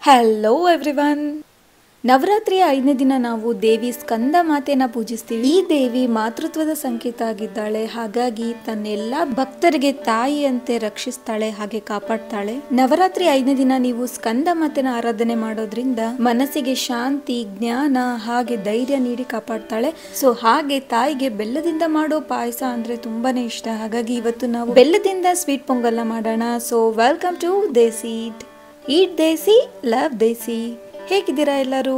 Hello everyone. ನವರಾತ್ರಿಯ 5ನೇ ದಿನ ನಾವು ದೇವಿ ಸ್ಕಂದ ಮಾತೆನ ಪೂಜಿಸ್ತೀವಿ. ಈ ದೇವಿ ಮಾತೃತ್ವದ ಸಂಕೇತ ಆಗಿದ್ದಾಳೆ. ಹಾಗಾಗಿ ತನ್ನೆಲ್ಲ ಭಕ್ತರಿಗೆ ತಾಯಿಯಂತೆ ರಕ್ಷಿಸ್ತಾಳೆ, ಹಾಗೆ ಕಾಪಾಡ್ತಾಳೆ. ನವರಾತ್ರಿ 5ನೇ ದಿನ ನೀವು ಸ್ಕಂದ ಮಾತೆನ ಆರಾಧನೆ ಮಾಡೋದ್ರಿಂದ ಮನಸ್ಸಿಗೆ ಶಾಂತಿ, ಜ್ಞಾನ ಹಾಗೆ ಧೈರ್ಯ ನೀಡಿ ಕಾಪಾಡ್ತಾಳೆ. ಸೊ ಹಾಗೆ ತಾಯಿಗೆ ಬೆಲ್ಲದಿಂದ ಮಾಡೋ ಪಾಯಸ ಅಂದ್ರೆ ತುಂಬಾನೇ ಇಷ್ಟ. ಹಾಗಾಗಿ ಇವತ್ತು ನಾವು ಬೆಲ್ಲದಿಂದ ಸ್ವೀಟ್ ಪೊಂಗಲ್ನ ಮಾಡೋಣ. So welcome to desi eat desi love desi. ಹೇಗಿದ್ದೀರಾ ಎಲ್ಲರೂ?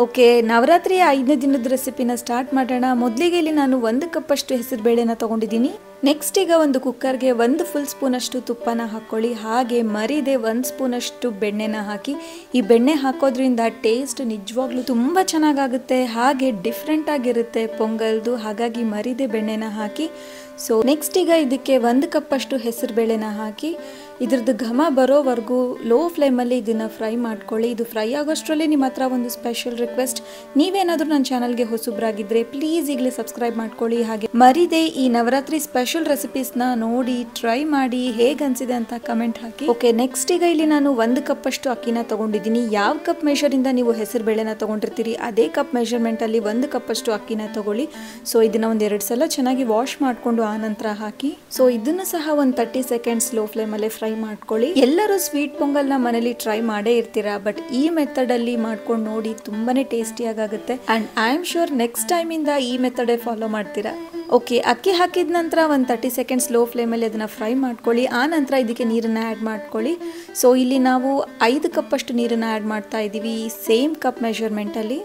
ಓಕೆ, ನವರಾತ್ರಿಯ 5ನೇ ದಿನದ ರೆಸಿಪಿನ ಸ್ಟಾರ್ಟ್ ಮಾಡೋಣ. ಮೊದಲಿಗೆ ಇಲ್ಲಿ ನಾನು 1 ಕಪ್ ಅಷ್ಟು ಹೆಸರು ಬೇಳೆನ ತಗೊಂಡಿದ್ದೀನಿ. ನೆಕ್ಸ್ಟ್ ಈಗ ಒಂದು ಕುಕ್ಕರ್ಗೆ 1 ಫುಲ್ ಸ್ಪೂನ್ ಅಷ್ಟು ತುಪ್ಪನ ಹಾಕೊಳ್ಳಿ. ಹಾಗೆ ಮರಿದೆ 1 ಸ್ಪೂನ್ ಅಷ್ಟು ಬೆಣ್ಣೆನ ಹಾಕಿ. ಈ ಬೆಣ್ಣೆ ಹಾಕೋದ್ರಿಂದ ಟೇಸ್ಟ್ ನಿಜವಾಗ್ಲೂ ತುಂಬಾ ಚೆನ್ನಾಗಾಗುತ್ತೆ, ಹಾಗೆ ಡಿಫ್ರೆಂಟ್ ಆಗಿರುತ್ತೆ ಪೊಂಗಲ್ದು. ಹಾಗಾಗಿ ಮರಿದೆ ಬೆಣ್ಣೆನ ಹಾಕಿ. ಸೊ ನೆಕ್ಸ್ಟ್ ಈಗ ಇದಕ್ಕೆ 1 ಕಪ್ ಅಷ್ಟು ಹೆಸರು ಬೇಳೆನ ಹಾಕಿ ಇದ್ರದ್ದು ಘಮ ಬರೋವರೆಗೂ ಲೋ ಫ್ಲೇಮಲ್ಲಿ ಇದನ್ನ ಫ್ರೈ ಮಾಡ್ಕೊಳ್ಳಿ. ಇದು ಫ್ರೈ ಆಗೋಷ್ಟರಲ್ಲಿ ನಿಮ್ಮ ಹತ್ರ ಒಂದು ಸ್ಪೆಷಲ್ ರಿಕ್ವೆಸ್ಟ್, ನೀವೇನಾದ್ರೂ ನನ್ನ ಚಾನಲ್ಗೆ ಹೊಸಬ್ರಾಗಿದ್ರೆ ಪ್ಲೀಸ್ ಈಗಲೇ ಸಬ್ಸ್ಕ್ರೈಬ್ ಮಾಡ್ಕೊಳ್ಳಿ. ಹಾಗೆ ಮರಿದೆ ಈ ನವರಾತ್ರಿ ಸ್ಪೆಷಲ್ ರೆಸಿಪೀಸ್ನ ನೋಡಿ ಟ್ರೈ ಮಾಡಿ ಹೇಗೆ ಅನ್ಸಿದೆ ಅಂತ ಕಮೆಂಟ್ ಹಾಕಿ. ಓಕೆ, ನೆಕ್ಸ್ಟ್ ಈಗ ಇಲ್ಲಿ ನಾನು 1 ಕಪ್ ಅಷ್ಟು ಅಕ್ಕಿನ ತಗೊಂಡಿದ್ದೀನಿ. ಯಾವ ಕಪ್ ಮೆಷರಿಂದ ನೀವು ಹೆಸರು ಬೇಳೆನ ತಗೊಂಡಿರ್ತೀರಿ ಅದೇ ಕಪ್ ಮೆಷರ್ಮೆಂಟ್ ಅಲ್ಲಿ 1 ಕಪ್ ಅಷ್ಟು ಅಕ್ಕಿನ ತಗೊಳ್ಳಿ. ಸೊ ಇದನ್ನ ಒಂದ್ 2 ಸಲ ಚೆನ್ನಾಗಿ ವಾಶ್ ಮಾಡ್ಕೊಂಡು ಆ ನಂತರ ಹಾಕಿ. ಸೊ ಇದನ್ನು ಸಹ ಒಂದು 30 ಸೆಕೆಂಡ್ಸ್ ಲೋ ಫ್ಲೇಮ್ ಅಲ್ಲೇ ಫ್ರೈ ಮಾಡ್ಕೊಳ್ಳಿ. ಎಲ್ಲರೂ ಸ್ವೀಟ್ ಪೊಂಗಲ್ನ ಮನೇಲಿ ಟ್ರೈ ಮಾಡೇ ಇರ್ತೀರಾ, ಬಟ್ ಈ ಮೆಥಡ್ ಅಲ್ಲಿ ಮಾಡ್ಕೊಂಡು ನೋಡಿ, ತುಂಬಾನೇ ಟೇಸ್ಟಿಯಾಗಿ ಆಗುತ್ತೆ. And I am sure next time ಇಂದ ಈ ಮೆಥಡ್ ಫಾಲೋ ಮಾಡ್ತೀರಾ. ಓಕೆ, ಅಕ್ಕಿ ಹಾಕಿದ ನಂತರ ಒಂದು 30 ಸೆಕೆಂಡ್ಸ್ ಲೋ ಫ್ಲೇಮಲ್ಲಿ ಅದನ್ನ ಫ್ರೈ ಮಾಡ್ಕೊಳ್ಳಿ. ಆ ನಂತರ ಇದಕ್ಕೆ ನೀರನ್ನ ಆ್ಯಡ್ ಮಾಡ್ಕೊಳ್ಳಿ. ಸೊ ಇಲ್ಲಿ ನಾವು 5 ಕಪ್ ಅಷ್ಟು ನೀರನ್ನ ಆ್ಯಡ್ ಮಾಡ್ತಾ ಇದ್ದೀವಿ, ಸೇಮ್ ಕಪ್ ಮೆಷರ್ಮೆಂಟಲ್ಲಿ.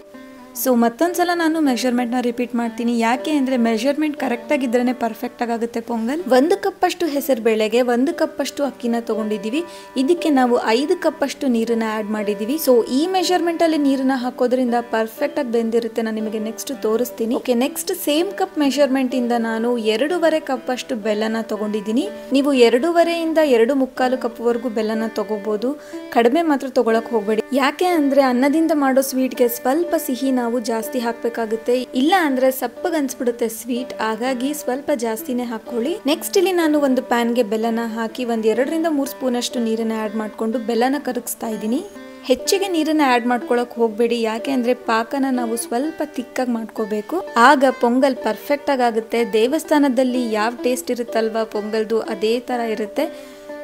ಸೊ ಮತ್ತೊಂದ್ಸಲ ನಾನು ಮೆಷರ್ಮೆಂಟ್ನ ರಿಪೀಟ್ ಮಾಡ್ತೀನಿ, ಯಾಕೆ ಅಂದರೆ ಮೆಷರ್ಮೆಂಟ್ ಕರೆಕ್ಟಾಗಿದ್ರೇ ಪರ್ಫೆಕ್ಟಾಗಿ ಆಗುತ್ತೆ ಪೊಂಗಲ್. 1 ಕಪ್ ಅಷ್ಟು ಹೆಸರು ಬೇಳೆಗೆ 1 ಕಪ್ ಅಷ್ಟು ಅಕ್ಕಿನ ತೊಗೊಂಡಿದ್ದೀವಿ. ಇದಕ್ಕೆ ನಾವು 5 ಕಪ್ ಅಷ್ಟು ನೀರನ್ನ ಆ್ಯಡ್ ಮಾಡಿದ್ದೀವಿ. ಸೊ ಈ ಮೆಷರ್ಮೆಂಟಲ್ಲಿ ನೀರನ್ನ ಹಾಕೋದ್ರಿಂದ ಪರ್ಫೆಕ್ಟಾಗಿ ಬೆಂದಿರುತ್ತೆ. ನಾನು ನಿಮಗೆ ನೆಕ್ಸ್ಟ್ ತೋರಿಸ್ತೀನಿ. ಓಕೆ, ನೆಕ್ಸ್ಟ್ ಸೇಮ್ ಕಪ್ ಮೆಷರ್ಮೆಂಟಿಂದ ನಾನು 2.5 ಕಪ್ ಅಷ್ಟು ಬೆಲ್ಲನ ತೊಗೊಂಡಿದ್ದೀನಿ. ನೀವು 2.5 ಇಂದ 2.25 ಕಪ್ವರೆಗೂ ಬೆಲ್ಲನ ತೊಗೋಬೋದು. ಕಡಿಮೆ ಮಾತ್ರ ತೊಗೊಳಕ್ ಹೋಗಬೇಡಿ, ಯಾಕೆ ಅಂದರೆ ಅನ್ನದಿಂದ ಮಾಡೋ ಸ್ವೀಟ್ಗೆ ಸ್ವಲ್ಪ ಸಿಹಿ ನಾವು ಜಾಸ್ತಿ ಹಾಕಬೇಕಾಗುತ್ತೆ, ಇಲ್ಲ ಅಂದ್ರೆ ಸಪ್ಪಗೆ ಅನ್ಸ್ಬಿಡುತ್ತೆ ಸ್ವೀಟ್. ಹಾಗಾಗಿ ಸ್ವಲ್ಪ ಜಾಸ್ತಿನೇ ಹಾಕೊಳ್ಳಿ. ನೆಕ್ಸ್ಟ್ ಇಲ್ಲಿ ನಾನು ಒಂದು ಪ್ಯಾನ್ಗೆ ಬೆಲ್ಲನ ಹಾಕಿ 2 ರಿಂದ 3 ಸ್ಪೂನ್ ಅಷ್ಟು ನೀರನ್ನ ಆ್ಯಡ್ ಮಾಡ್ಕೊಂಡು ಬೆಲ್ಲನ ಕರಗಿಸ್ತಾ ಇದ್ದೀನಿ. ಹೆಚ್ಚಿಗೆ ನೀರನ್ನ ಆ್ಯಡ್ ಮಾಡ್ಕೊಳಕ್ ಹೋಗಬೇಡಿ, ಯಾಕೆ ಅಂದ್ರೆ ಪಾಕನ ನಾವು ಸ್ವಲ್ಪ ತಿಕ್ಕಾಗಿ ಮಾಡ್ಕೋಬೇಕು, ಆಗ ಪೊಂಗಲ್ ಪರ್ಫೆಕ್ಟ್ ಆಗುತ್ತೆ. ದೇವಸ್ಥಾನದಲ್ಲಿ ಯಾವ ಟೇಸ್ಟ್ ಇರುತ್ತಲ್ವಾ ಪೊಂಗಲ್ದು, ಅದೇ ತರ ಇರುತ್ತೆ.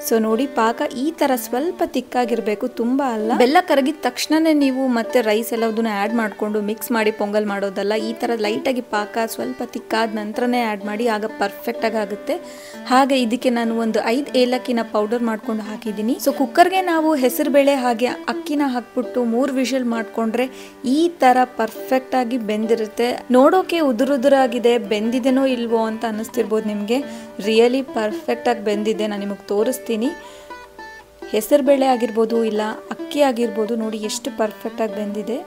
ಸೊ ನೋಡಿ, ಪಾಕ ಈ ತರ ಸ್ವಲ್ಪ ತಿಕ್ಕಾಗಿರ್ಬೇಕು, ತುಂಬಾ ಅಲ್ಲ. ಬೆಲ್ಲ ಕರಗಿದ ತಕ್ಷಣನೇ ನೀವು ಮತ್ತೆ ರೈಸ್ ಎಲ್ಲದನ್ನ ಆ್ಯಡ್ ಮಾಡ್ಕೊಂಡು ಮಿಕ್ಸ್ ಮಾಡಿ ಪೊಂಗಲ್ ಮಾಡೋದಲ್ಲ. ಈ ತರ ಲೈಟ್ ಆಗಿ ಪಾಕ ಸ್ವಲ್ಪ ತಿಕ್ಕಾದ ನಂತರನೇ ಆ್ಯಡ್ ಮಾಡಿ, ಆಗ ಪರ್ಫೆಕ್ಟ್ ಆಗುತ್ತೆ. ಹಾಗೆ ಇದಕ್ಕೆ ನಾನು ಒಂದು 5 ಏಲಕ್ಕಿನ ಪೌಡರ್ ಮಾಡ್ಕೊಂಡು ಹಾಕಿದ್ದೀನಿ. ಸೊ ಕುಕ್ಕರ್ಗೆ ನಾವು ಹೆಸರು ಬೇಳೆ ಹಾಗೆ ಅಕ್ಕಿನ ಹಾಕ್ಬಿಟ್ಟು 3 ವಿಷಲ್ ಮಾಡ್ಕೊಂಡ್ರೆ ಈ ತರ ಪರ್ಫೆಕ್ಟ್ ಆಗಿ ಬೆಂದಿರುತ್ತೆ. ನೋಡೋಕೆ ಉದುರುದುರಾಗಿದೆ, ಬೆಂದಿದೆನೋ ಇಲ್ವೋ ಅಂತ ಅನ್ನಿಸ್ತಿರ್ಬೋದು ನಿಮ್ಗೆ. ರಿಯಲಿ ಪರ್ಫೆಕ್ಟ್ ಆಗಿ ಬೆಂದಿದೆ, ನಾನು ನಿಮಗೆ ತೋರಿಸ್ತೀನಿ. ಹೆಸರು ಬೇಳೆ ಆಗಿರ್ಬೋದು ಇಲ್ಲ ಅಕ್ಕಿ ಆಗಿರ್ಬೋದು, ನೋಡಿ ಎಷ್ಟು ಪರ್ಫೆಕ್ಟ್ ಆಗಿ ಬೆಂದಿದೆ.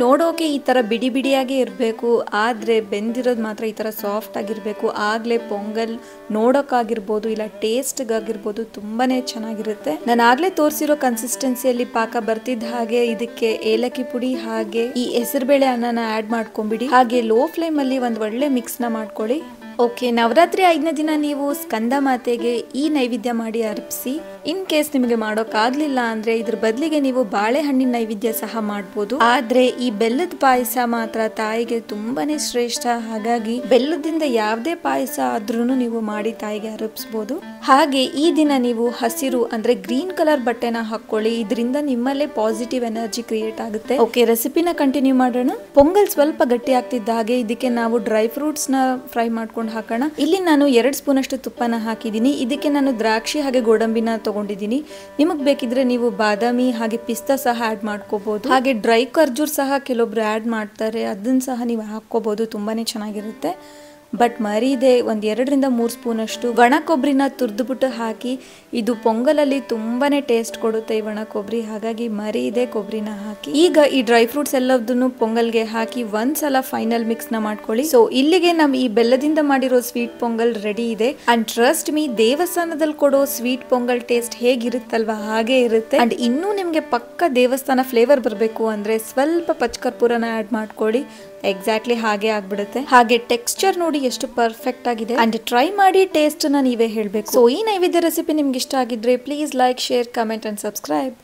ನೋಡೋಕೆ ಈ ತರ ಬಿಡಿ ಬಿಡಿಯಾಗಿ ಇರಬೇಕು, ಆದ್ರೆ ಬೆಂದಿರೋದು ಮಾತ್ರ ಈ ತರ ಸಾಫ್ಟ್ ಆಗಿರ್ಬೇಕು. ಆಗ್ಲೇ ಪೊಂಗಲ್ ನೋಡೋಕ್ಕಾಗಿರ್ಬೋದು ಇಲ್ಲ ಟೇಸ್ಟ್ಗಾಗಿರ್ಬೋದು ತುಂಬಾನೇ ಚೆನ್ನಾಗಿರುತ್ತೆ. ನಾನು ಆಗ್ಲೇ ತೋರಿಸಿರೋ ಕನ್ಸಿಸ್ಟೆನ್ಸಿಯಲ್ಲಿ ಪಾಕ ಬರ್ತಿದ್ದ ಹಾಗೆ ಇದಕ್ಕೆ ಏಲಕ್ಕಿ ಪುಡಿ ಹಾಗೆ ಈ ಹೆಸರುಬೇಳೆ ಅನ್ನನ ಆ್ಯಡ್ ಮಾಡ್ಕೊಂಬಿಡಿ. ಹಾಗೆ ಲೋ ಫ್ಲೇಮ್ ಅಲ್ಲಿ ಒಂದು ಒಳ್ಳೆ ಮಿಕ್ಸ್ನ ಮಾಡ್ಕೊಳ್ಳಿ. ಓಕೆ, ನವರಾತ್ರಿ 5ನೇ ದಿನ ನೀವು ಸ್ಕಂದ ಮಾತೆಗೆ ಈ ನೈವೇದ್ಯ ಮಾಡಿ ಅರ್ಪಿಸಿ. ಇನ್ ಕೇಸ್ ನಿಮಗೆ ಮಾಡೋಕ್ಕಾಗ್ಲಿಲ್ಲ ಅಂದ್ರೆ ಇದ್ರ ಬದಲಿಗೆ ನೀವು ಬಾಳೆಹಣ್ಣಿನ ನೈವೇದ್ಯ ಸಹ ಮಾಡ್ಬೋದು. ಆದ್ರೆ ಈ ಬೆಲ್ಲದ ಪಾಯಸ ಮಾತ್ರ ತಾಯಿಗೆ ತುಂಬಾನೇ ಶ್ರೇಷ್ಠ. ಹಾಗಾಗಿ ಬೆಲ್ಲದಿಂದ ಯಾವುದೇ ಪಾಯಸ ಆದ್ರೂ ನೀವು ಮಾಡಿ ತಾಯಿಗೆ ಅರ್ಪಿಸಬಹುದು. ಹಾಗೆ ಈ ದಿನ ನೀವು ಹಸಿರು ಅಂದ್ರೆ ಗ್ರೀನ್ ಕಲರ್ ಬಟ್ಟೆನ ಹಾಕೊಳ್ಳಿ, ಇದರಿಂದ ನಿಮ್ಮಲ್ಲೇ ಪಾಸಿಟಿವ್ ಎನರ್ಜಿ ಕ್ರಿಯೇಟ್ ಆಗುತ್ತೆ. ಓಕೆ, ರೆಸಿಪಿನ ಕಂಟಿನ್ಯೂ ಮಾಡೋಣ. ಪೊಂಗಲ್ ಸ್ವಲ್ಪ ಗಟ್ಟಿ ಆಗ್ತಿದ್ದ ಹಾಗೆ ಇದಕ್ಕೆ ನಾವು ಡ್ರೈ ಫ್ರೂಟ್ಸ್ ನ ಫ್ರೈ ಮಾಡ್ಕೊಂಡು ಹಾಕೋಣ. ಇಲ್ಲಿ ನಾನು 2 ಸ್ಪೂನ್ ಅಷ್ಟು ತುಪ್ಪನ ಹಾಕಿದ್ದೀನಿ. ಇದಕ್ಕೆ ನಾನು ದ್ರಾಕ್ಷಿ ಹಾಗೆ ಗೋಡಂಬಿನ ತಗೊಂಡಿದ್ದೀನಿ. ನಿಮಗೆ ಬೇಕಿದ್ರೆ ನೀವು ಬಾದಾಮಿ ಹಾಗೆ ಪಿಸ್ತಾ ಸಹ ಆ್ಯಡ್ ಮಾಡ್ಕೋಬಹುದು. ಹಾಗೆ ಡ್ರೈ ಖರ್ಜೂರ್ ಸಹ ಕೆಲವೊಬ್ರು ಆ್ಯಡ್ ಮಾಡ್ತಾರೆ, ಅದನ್ನ ಸಹ ನೀವು ಹಾಕೋಬಹುದು, ತುಂಬಾನೇ ಚೆನ್ನಾಗಿರುತ್ತೆ. ಬಟ್ ಮರೀದೆ 2 ರಿಂದ 3 ಸ್ಪೂನ್ ಅಷ್ಟು ಒಣ ಕೊಬ್ಬರಿನ ತುರಿದ್ಬಿಟ್ಟು ಹಾಕಿ. ಇದು ಪೊಂಗಲಲ್ಲಿ ತುಂಬಾನೇ ಟೇಸ್ಟ್ ಕೊಡುತ್ತೆ ಈ ಒಣ ಕೊಬ್ಬರಿ, ಹಾಗಾಗಿ ಮರೀದೆ ಕೊಬ್ಬರಿನ ಹಾಕಿ. ಈಗ ಈ ಡ್ರೈ ಫ್ರೂಟ್ಸ್ ಎಲ್ಲದನ್ನು ಪೊಂಗಲ್ಗೆ ಹಾಕಿ ಒಂದ್ಸಲ ಫೈನಲ್ ಮಿಕ್ಸ್ ನ ಮಾಡ್ಕೊಳ್ಳಿ. ಸೊ ಇಲ್ಲಿಗೆ ನಮ್ಮ ಈ ಬೆಲ್ಲದಿಂದ ಮಾಡಿರೋ ಸ್ವೀಟ್ ಪೊಂಗಲ್ ರೆಡಿ ಇದೆ. ಅಂಡ್ ಟ್ರಸ್ಟ್ ಮೀ, ದೇವಸ್ಥಾನದಲ್ಲಿ ಕೊಡೋ ಸ್ವೀಟ್ ಪೊಂಗಲ್ ಟೇಸ್ಟ್ ಹೇಗಿರುತ್ತಲ್ವಾ ಹಾಗೆ ಇರುತ್ತೆ. ಅಂಡ್ ಇನ್ನೂ ನಿಮ್ಗೆ ಪಕ್ಕ ದೇವಸ್ಥಾನ ಫ್ಲೇವರ್ ಬರಬೇಕು ಅಂದ್ರೆ ಸ್ವಲ್ಪ ಪಚ್ಕರ್ಪೂರನ ಆ್ಯಡ್ ಮಾಡ್ಕೊಳ್ಳಿ, ಎಕ್ಸಾಕ್ಟ್ಲಿ ಹಾಗೆ ಆಗ್ಬಿಡುತ್ತೆ. ಹಾಗೆ ಟೆಕ್ಸ್ಚರ್ ನೋಡಿ ಎಷ್ಟು ಪರ್ಫೆಕ್ಟ್ ಆಗಿದೆ. ಅಂಡ್ ಟ್ರೈ ಮಾಡಿ ಟೇಸ್ಟ್ ನ ನೀವೇ ಹೇಳ್ಬೇಕು. ಸೊ ಈ ನೈವೇದ್ಯ ರೆಸಿಪಿ ನಿಮ್ಗೆ ಇಷ್ಟ ಆಗಿದ್ರೆ please like, share, comment and subscribe.